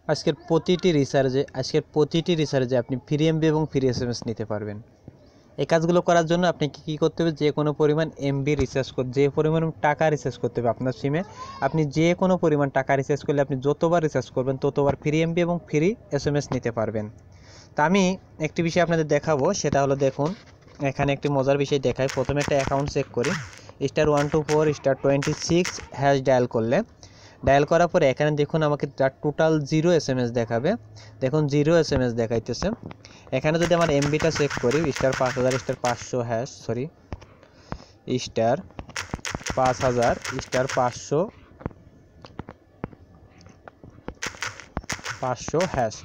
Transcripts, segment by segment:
আজকের প্রতিটি রিচার্জে আপনি ফ্রি এমবি এবং ফ্রি এসএমএস নিতে পারবেন। এই কাজগুলো করার জন্য আপনি কী করতে হবে, যে কোনো পরিমাণ এমবি রিচার্জ করতে, যে পরিমাণ টাকা রিচার্জ করতে হবে আপনার সিমে। আপনি যে কোনো পরিমাণ টাকা রিচার্জ করলে আপনি যতবার রিচার্জ করবেন ততবার ফ্রি এমবি এবং ফ্রি এসএমএস নিতে পারবেন। তা আমি একটি বিষয় আপনাদের দেখাবো, সেটা হলো দেখুন, এখানে একটি মজার বিষয় দেখাই। প্রথমে একটা অ্যাকাউন্ট চেক করি। *124*26# ডায়াল করলে, ডায়াল করার পরে এখানে দেখুন আমাকে টোটাল 0 এসএমএস দেখাবে। দেখুন 0 এসএমএস দেখাইতেছে। এখানে যদি আমার এমবিটা চেক করি, *5000 *500# সরি *5000 *500#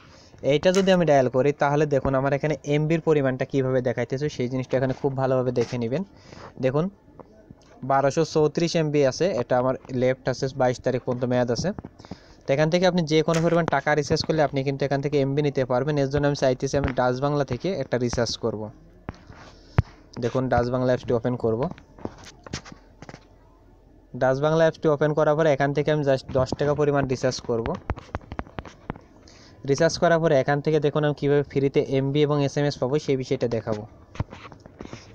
এইটা যদি আমি ডায়াল করি, তাহলে দেখুন আমার এখানে এমবির পরিমাণটা কীভাবে দেখাইতেছে সেই জিনিসটা এখানে খুব ভালোভাবে দেখে নেবেন। দেখুন 1234 এমবি আছে, এটা আমার লেফট আছে, 22 তারিখ পর্যন্ত মেয়াদ আছে। তো এখান থেকে আপনি যে কোনো পরিমাণ টাকা রিচার্জ করলে আপনি কিন্তু এখান থেকে এমবি নিতে পারবেন। এর জন্য আমি চাইতেছি আমি ডাচ বাংলা থেকে একটা রিচার্জ করব। দেখুন ডাচ বাংলা অ্যাপসটি ওপেন করব। ডাচ বাংলা অ্যাপসটি ওপেন করার পরে এখান থেকে আমি জাস্ট 10 টাকা পরিমাণ রিচার্জ করব। রিচার্জ করার পরে এখান থেকে দেখুন আমি কীভাবে ফ্রিতে এমবি এবং এসএমএস পাবো সেই বিষয়টা দেখাবো।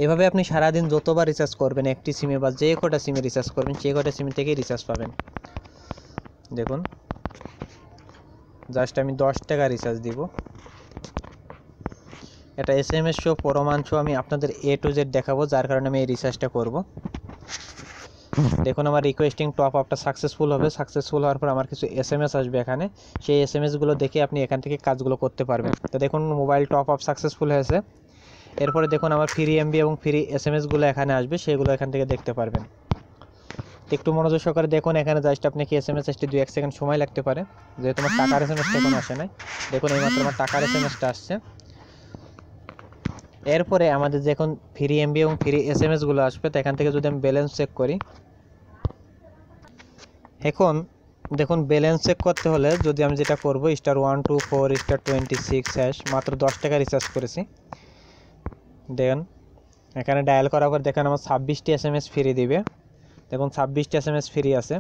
এভাবে আপনি সারাদিন যতবার রিচার্জ করবেন একটি সিমে বা যে কটা সিমে রিচার্জ করবেন সেই কটা সিম থেকেই রিচার্জ পাবেন। দেখুন জাস্ট আমি 10 টাকা রিচার্জ দিব। এটা এসএমএস শো প্রমাণ শো আমি আপনাদের A to Z দেখাবো, যার কারণে আমি এই রিচার্জটা করব। দেখুন আমার রিকোয়েস্টিং টপ আপটা সাকসেসফুল হবে। সাকসেসফুল হওয়ার পর আমার কিছু এসএমএস আসবে এখানে, সেই এসএমএসগুলো দেখে আপনি এখান থেকে কাজগুলো করতে পারবেন। তো দেখুন মোবাইল টপ আপ সাকসেসফুল হয়েছে। এরপরে দেখুন আমার ফ্রি এমবি এবং ফ্রি এসএমএসগুলো এখানে আসবে, সেগুলো এখান থেকে দেখতে পারবেন। একটু মনোযোগ সহকারে দেখুন, এখানে জাস্ট আপনাকে এসএমএস আসতে 2-1 সেকেন্ড সময় লাগতে পারে, যেহেতু আমার টাকার এসএমএসটা এখনো আসে নাই। দেখুন এইমাত্র আমার টাকার এসএমএসটা আসছে। এরপরে আমাদের যখন ফ্রি এমবি এবং ফ্রি এসএমএসগুলো আসবে, তো এখান থেকে যদি আমি ব্যালেন্স চেক করি, এখন দেখুন ব্যালেন্স চেক করতে হলে যদি আমি যেটা করব, *124*26# মাত্র 10 টাকা রিচার্জ করেছি। দেখুন এখানে ডায়াল করার পর দেখেন আমার 26টি এসএমএস ফ্রি দিবে। দেখুন 26টি এসএমএস ফ্রি আছে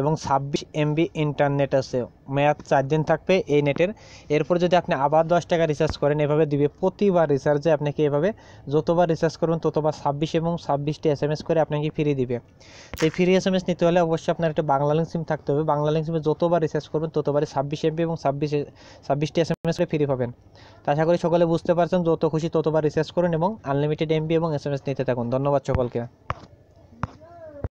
এবং 26 এমবি ইন্টারনেট আছে। মেয়াদ 4 দিন থাকবে এই নেটের। এরপর যদি আপনি আবার 10 টাকা রিচার্জ করেন, এভাবে দিবে প্রতিবার রিচার্জে আপনাকে এভাবে যতবার রিচার্জ করবেন ততবার 26 এবং 26টি এসএমএস করে আপনাকে ফ্রি দিবে। এই ফ্রি এসএমএস নিতে হলে অবশ্যই আপনার একটা বাংলা লিঙ্ক সিম থাকতে হবে। বাংলা লিঙ্ক সিমে যতবার রিচার্জ করবেন ততবারই 26 এমবি এবং 26টি এসএমএস করে ফ্রি পাবেন। তা আশা করি সকলে বুঝতে পারছেন। যত খুশি ততবার রিচার্জ করুন এবং আনলিমিটেড এমবি এবং এসএমএস নিতে থাকুন। ধন্যবাদ সকলকে।